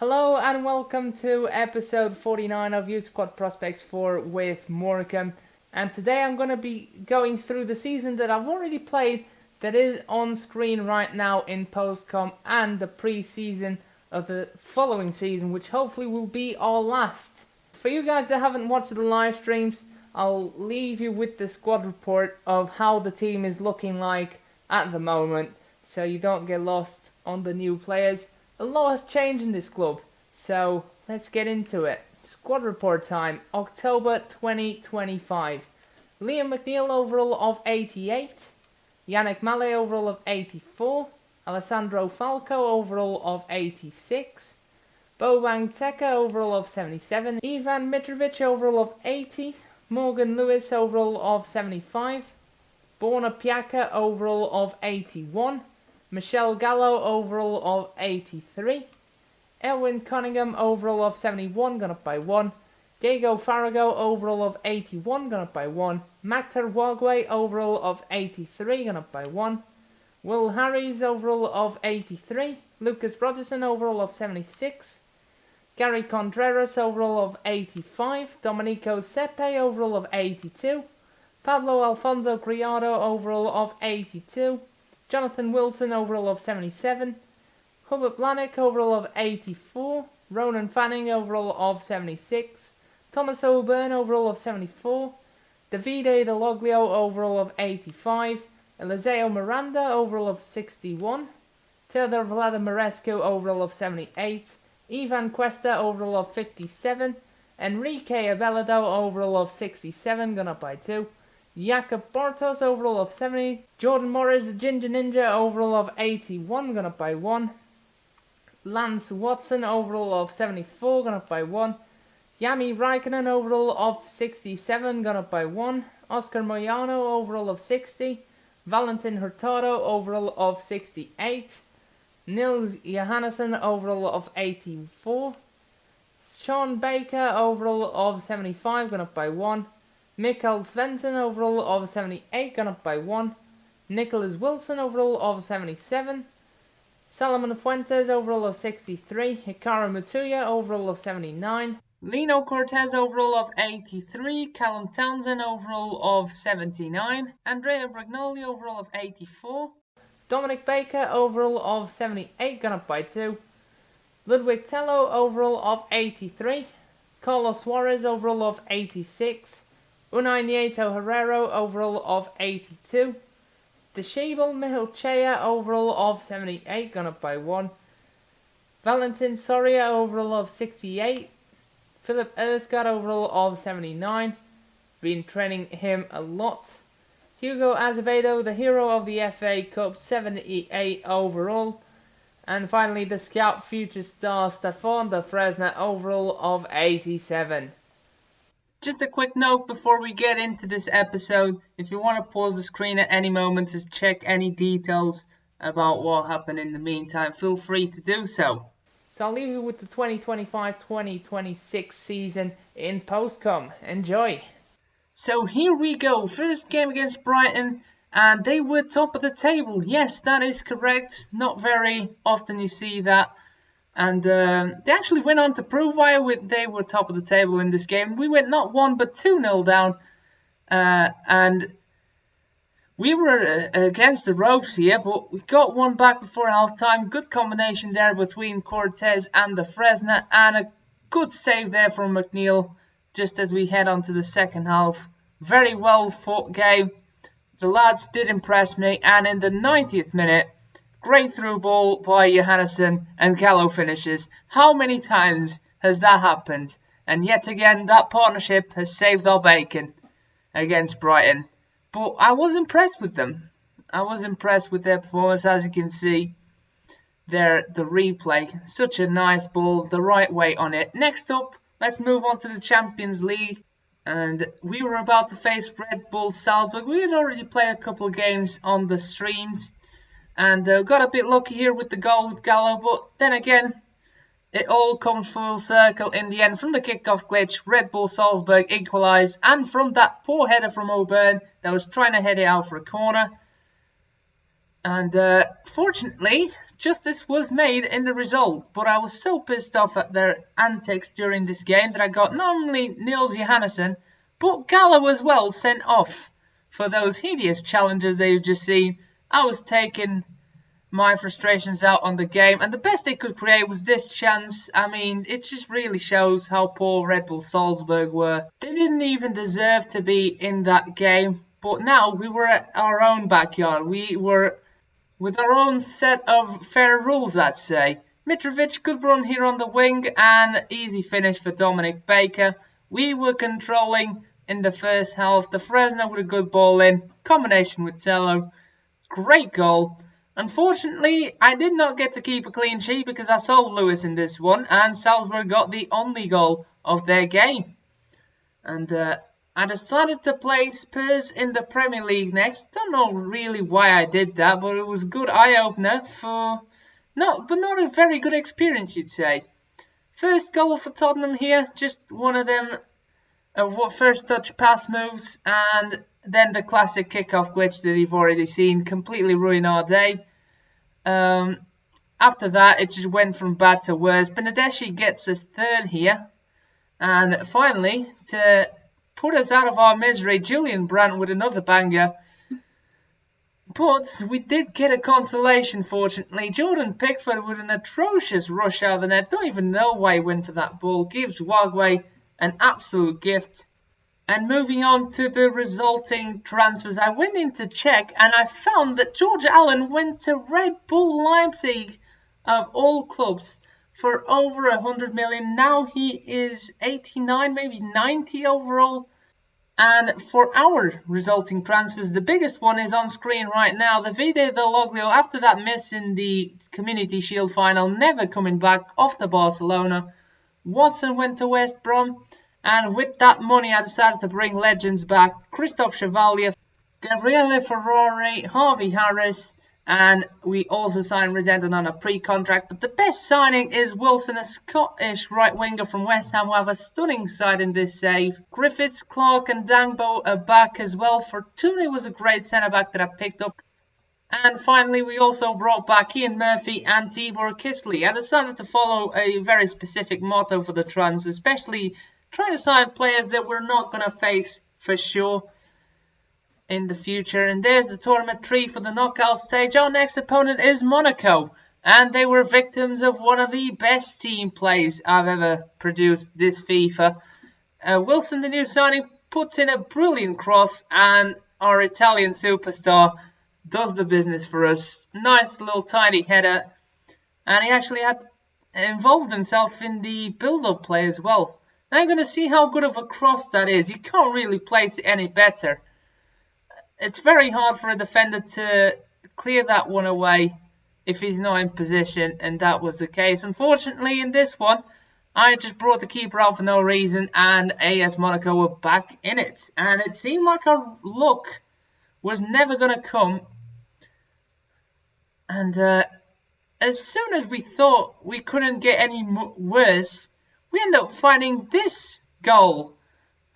Hello and welcome to episode 49 of Youth Squad Prospects 4 with Morecambe. And today I'm going to be going through the season that I've already played that is on screen right now in Postcom and the pre-season of the following season, which hopefully will be our last. For you guys that haven't watched the live streams, I'll leave you with the squad report of how the team is looking like at the moment, so you don't get lost on the new players. A lot has changed in this club, so let's get into it. Squad report time, October 2025. Liam McNeil overall of 88, Yannick Mallet overall of 84, Alessandro Falco overall of 86, Boban Teka overall of 77, Ivan Mitrovic overall of 80, Morgan Lewis overall of 75, Borna Piaka overall of 81, Michelle Gallo overall of 83, Elwyn Cunningham overall of 71, gone up by 1, Diego Farago overall of 81, gone up by 1, Maktar Wagwe overall of 83, gone up by 1, Will Harries overall of 83, Lucas Rogerson overall of 76, Gary Contreras overall of 85, Domenico Sepe overall of 82, Pablo Alfonso Criado overall of 82, Jonathan Wilson overall of 77, Hubert Blanik overall of 84, Ronan Fanning overall of 76, Thomas O'Byrne overall of 74, Davide Deloglio overall of 85, Eliseo Miranda overall of 61, Theodor Vladimirescu overall of 78, Ivan Cuesta overall of 57, Enrique Abelardo overall of 67, gone up by 2, Jakob Bartos overall of 70, Jordan Morris the Ginger Ninja overall of 81, gone up by 1, Lance Watson overall of 74, gone up by 1, Yami Raikkonen overall of 67, gone up by 1, Oscar Moyano overall of 60, Valentin Hurtado overall of 68, Nils Johannesson overall of 84, Sean Baker overall of 75, gone up by 1, Mikael Svensson overall of 78, gone up by 1, Nicholas Wilson overall of 77, Salomon Fuentes overall of 63, Hikaru Matsuya overall of 79, Lino Cortez overall of 83, Callum Townsend overall of 79, Andrea Bragnoli overall of 84, Dominic Baker overall of 78, gone up by 2, Ludwig Tello overall of 83, Carlos Suarez overall of 86, Unai Nieto Herrero overall of 82, Deshable Mihilchea overall of 78, gone up by 1, Valentin Soria overall of 68, Philip Erskard overall of 79, been training him a lot, Hugo Azevedo, the hero of the FA Cup, 78 overall, and finally the scout future star Stefan de Fresne overall of 87. Just a quick note before we get into this episode, if you want to pause the screen at any moment to check any details about what happened in the meantime, feel free to do so. So I'll leave you with the 2025-2026 season in Postcom. Enjoy! So here we go, first game against Brighton, and they were top of the table. Yes, that is correct, not very often you see that. And they actually went on to prove why they were top of the table in this game. We went not 1 but 2-0 down. And we were against the ropes here, but we got one back before half-time. Good combination there between Cortez and de Fresne. And a good save there from McNeil just as we head on to the second half. Very well fought game. The lads did impress me. And in the 90th minute, great through ball by Johannesson and Gallo finishes. How many times has that happened? And yet again, that partnership has saved our bacon against Brighton. But I was impressed with them. I was impressed with their performance, as you can see. The replay, such a nice ball, the right way on it. Next up, let's move on to the Champions League. And we were about to face Red Bull Salzburg. We had already played a couple of games on the streams. And got a bit lucky here with the goal with Gallo, but then again, it all comes full circle in the end. From the kickoff glitch, Red Bull Salzburg equalised, and from that poor header from O'Byrne that was trying to head it out for a corner. And fortunately, justice was made in the result, but I was so pissed off at their antics during this game that I got not only Niels Johannesson, but Gallo as well sent off for those hideous challenges they've just seen. I was taking my frustrations out on the game, and the best they could create was this chance. I mean, it just really shows how poor Red Bull Salzburg were. They didn't even deserve to be in that game, but now we were at our own backyard. We were with our own set of fair rules, I'd say. Mitrovic could run here on the wing, and easy finish for Dominic Baker. We were controlling in the first half. The Fresno with a good ball in, combination with Tello. Great goal. Unfortunately, I did not get to keep a clean sheet because I sold Lewis in this one, and Salzburg got the only goal of their game. And I decided to play Spurs in the Premier League next. Don't know really why I did that, but it was a good eye-opener for not a very good experience, you'd say. First goal for Tottenham here, just one of them first touch pass moves, and then the classic kickoff glitch that you've already seen completely ruin our day. After that, it just went from bad to worse. Benedeschi gets a third here. And finally, to put us out of our misery, Julian Brandt with another banger. But we did get a consolation, fortunately. Jordan Pickford with an atrocious rush out of the net. Don't even know why he went for that ball. Gives Wagway an absolute gift. And moving on to the resulting transfers, I went in to check and I found that George Allen went to Red Bull Leipzig of all clubs for over 100 million. Now he is 89, maybe 90 overall. And for our resulting transfers, the biggest one is on screen right now. Davide Deloglio, after that miss in the Community Shield final, never coming back off to Barcelona. Watson went to West Brom. And with that money, I decided to bring legends back. Christophe Chevalier, Gabriele Ferrari, Harvey Harris, and we also signed Redendon on a pre-contract. But the best signing is Wilson, a Scottish right-winger from West Ham, who have a stunning side in this save. Griffiths, Clark and Dangbo are back as well. Fortuny was a great centre-back that I picked up. And finally, we also brought back Ian Murphy and Tibor Kistley. I decided to follow a very specific motto for the trans, especially trying to sign players that we're not going to face for sure in the future. And there's the tournament tree for the knockout stage. Our next opponent is Monaco. And they were victims of one of the best team plays I've ever produced this FIFA. Wilson, the new signing, puts in a brilliant cross. And our Italian superstar does the business for us. Nice little tiny header. And he actually had involved himself in the build-up play as well. Now you're going to see how good of a cross that is. You can't really place it any better. It's very hard for a defender to clear that one away if he's not in position, and that was the case. Unfortunately, in this one, I just brought the keeper out for no reason, and AS Monaco were back in it. And it seemed like our luck was never going to come. And as soon as we thought we couldn't get any worse, we end up finding this goal.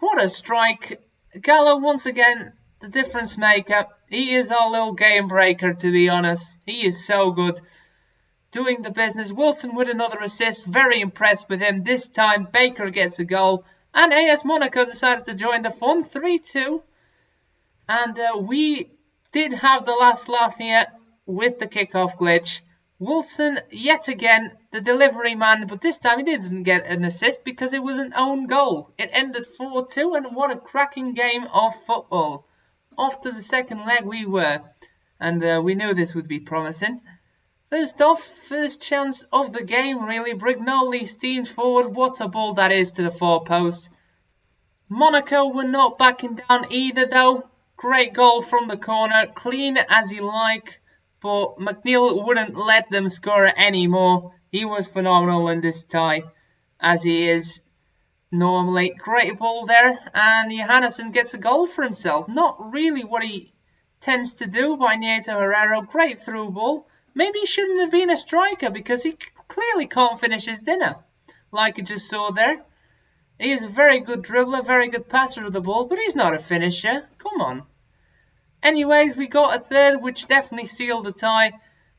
What a strike. Gallo, once again, the difference maker. He is our little game breaker, to be honest. He is so good. Doing the business. Wilson with another assist. Very impressed with him. This time, Baker gets a goal. And AS Monaco decided to join the fun. 3-2. And we did have the last laugh here with the kickoff glitch. Wilson, yet again, the delivery man, but this time he didn't get an assist because it was an own goal. It ended 4-2, and what a cracking game of football. Off to the second leg we were, and we knew this would be promising. First off, first chance of the game really. Brignoli steams forward. What a ball that is to the far post. Monaco were not backing down either though. Great goal from the corner, clean as you like. But McNeil wouldn't let them score anymore. He was phenomenal in this tie, as he is normally. Great ball there, and Johannesson gets a goal for himself. Not really what he tends to do by Nieto Herrero. Great through ball. Maybe he shouldn't have been a striker because he clearly can't finish his dinner, like you just saw there. He is a very good dribbler, very good passer of the ball, but he's not a finisher. Come on. Anyways, we got a third, which definitely sealed the tie.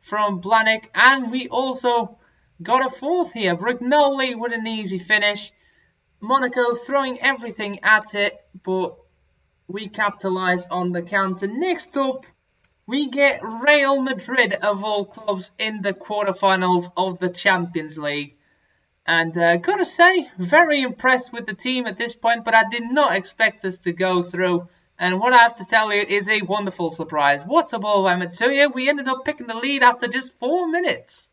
from Blahnik, and we also got a fourth here. Brignoli with an easy finish. Monaco throwing everything at it, but we capitalised on the counter. Next up, we get Real Madrid of all clubs in the quarterfinals of the Champions League. And gotta say, very impressed with the team at this point, but I did not expect us to go through. And what I have to tell you is a wonderful surprise. What a ball by Matsuya. We ended up picking the lead after just 4 minutes.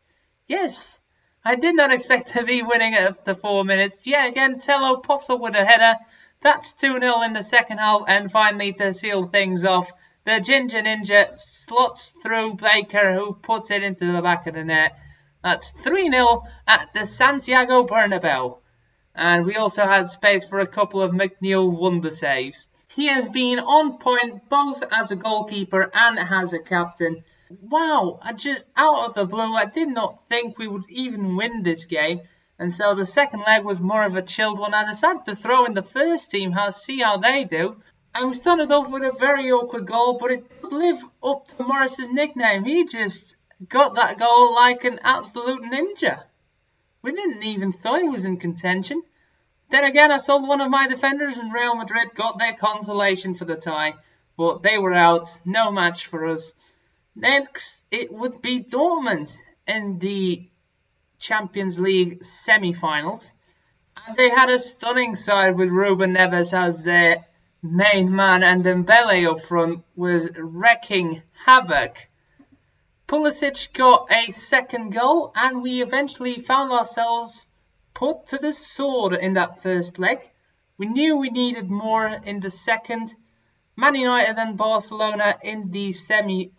Yes, I did not expect to be winning after 4 minutes. Yet again, Tello pops up with a header. That's 2-0 in the second half. And finally, to seal things off, the Ginger Ninja slots through Baker, who puts it into the back of the net. That's 3-0 at the Santiago Bernabeu. And we also had space for a couple of McNeil wonder saves. He has been on point both as a goalkeeper and as a captain. Wow, just out of the blue, I did not think we would even win this game. And so the second leg was more of a chilled one. I decided to throw in the first team, see how they do. And we started off with a very awkward goal, but it does live up to Morris's nickname. He just got that goal like an absolute ninja. We didn't even thought he was in contention. Then again, I sold one of my defenders and Real Madrid got their consolation for the tie. But they were out, no match for us. Next, it would be Dortmund in the Champions League semi-finals. And they had a stunning side with Ruben Neves as their main man, and Dembele up front was wrecking havoc. Pulisic got a second goal, and we eventually found ourselves put to the sword in that first leg. We knew we needed more in the second. Man United and Barcelona in the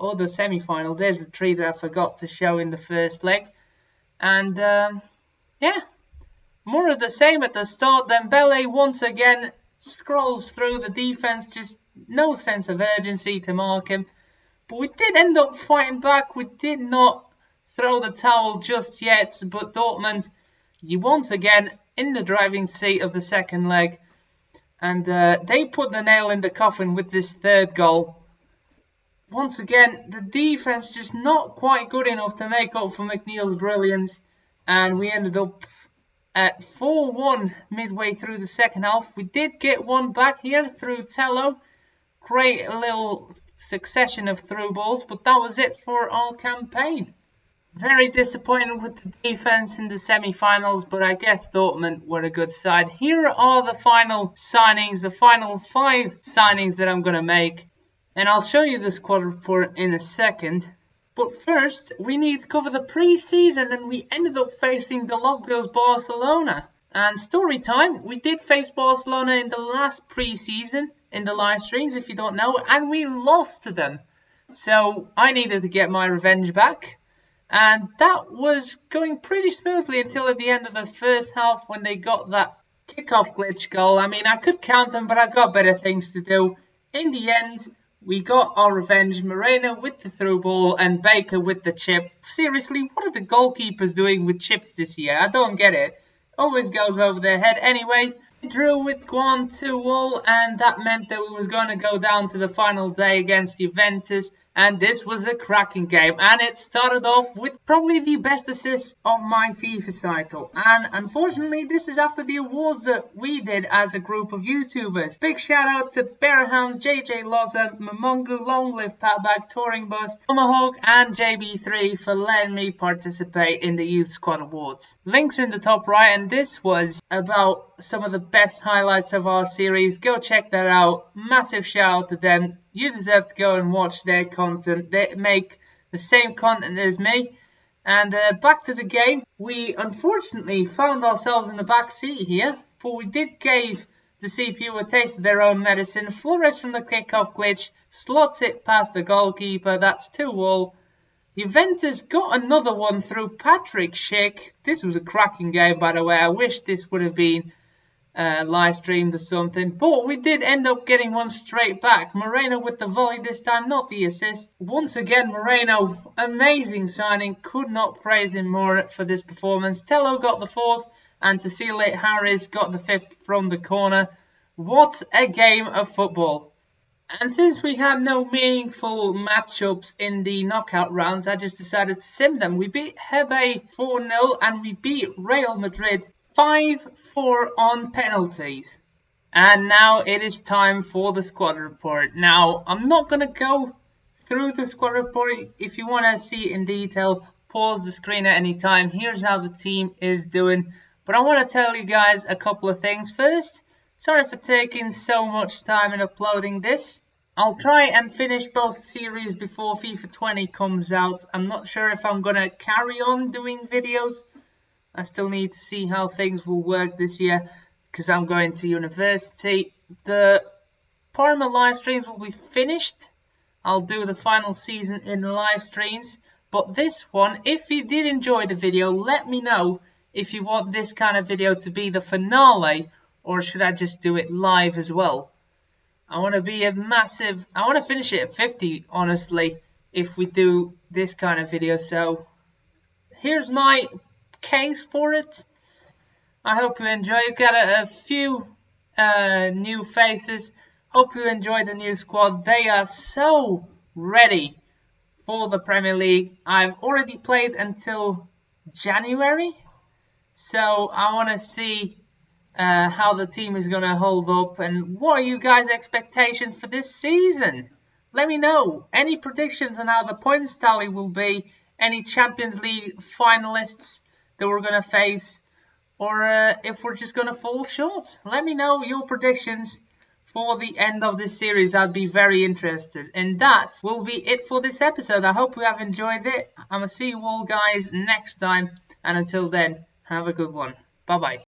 other semi-final. There's a tree that I forgot to show in the first leg. And yeah, more of the same at the start. Dembele once again scrolls through the defence, just no sense of urgency to mark him. But we did end up fighting back. We did not throw the towel just yet. But Dortmund, you once again in the driving seat of the second leg. And they put the nail in the coffin with this third goal. Once again, the defence just not quite good enough to make up for McNeil's brilliance. And we ended up at 4-1 midway through the second half. We did get one back here through Tello. Great little succession of through balls, but that was it for our campaign. Very disappointed with the defence in the semi-finals, but I guess Dortmund were a good side. Here are the final signings, the final 5 signings that I'm going to make. And I'll show you the squad report in a second. But first, we need to cover the pre-season, and we ended up facing the Logos Barcelona. And story time, we did face Barcelona in the last pre-season, in the live streams, if you don't know, and we lost to them. So I needed to get my revenge back. And that was going pretty smoothly until at the end of the first half when they got that kickoff glitch goal. I mean, I could count them, but I got better things to do. In the end, we got our revenge. Moreno with the through ball and Baker with the chip. Seriously, what are the goalkeepers doing with chips this year? I don't get it. Always goes over their head. Anyway, we drew with Guan 2-2, and that meant that we was going to go down to the final day against Juventus. And this was a cracking game, and it started off with probably the best assist of my FIFA cycle. And unfortunately, this is after the awards that we did as a group of YouTubers. Big shout out to Bearhounds, JJ Loza, Mamungu, Long Live Patback, Touring Bus, Tomahawk, and JB3 for letting me participate in the Youth Squad Awards. Links in the top right, and this was about some of the best highlights of our series. Go check that out. Massive shout out to them. You deserve to go and watch their content. They make the same content as me. And back to the game. We unfortunately found ourselves in the back seat here. But we did give the CPU a taste of their own medicine. Flores from the kickoff glitch. Slots it past the goalkeeper. That's 2-2. Juventus got another one through Patrick Schick. This was a cracking game, by the way. I wish this would have been live streamed or something, but we did end up getting one straight back. Moreno with the volley this time, not the assist. Once again, Moreno, amazing signing, could not praise him more for this performance. Tello got the 4th, and to seal it, Harris got the 5th from the corner. What a game of football. And since we had no meaningful matchups in the knockout rounds, I just decided to sim them. We beat Hebe 4-0 and we beat Real Madrid 5-4 on penalties. And now it is time for the squad report. Now, I'm not going to go through the squad report. If you want to see it in detail, pause the screen at any time. Here's how the team is doing. But I want to tell you guys a couple of things. First, sorry for taking so much time in uploading this. I'll try and finish both series before FIFA 20 comes out. I'm not sure if I'm going to carry on doing videos. I still need to see how things will work this year because I'm going to university. The Parma live streams will be finished. I'll do the final season in live streams. But this one, if you did enjoy the video, let me know if you want this kind of video to be the finale or should I just do it live as well. I want to finish it at 50, honestly, if we do this kind of video. So, here's my case for it. I hope you enjoy it. Got a few new faces. Hope you enjoy the new squad. They are so ready for the Premier League. I've already played until January. So, I want to see how the team is going to hold up and what are you guys' expectations for this season? Let me know. Any predictions on how the points tally will be? Any Champions League finalists that we're going to face? Or if we're just going to fall short? Let me know your predictions for the end of this series. I'd be very interested. And that will be it for this episode. I hope you have enjoyed it. I'm going to see you all guys next time. And until then, have a good one. Bye-bye.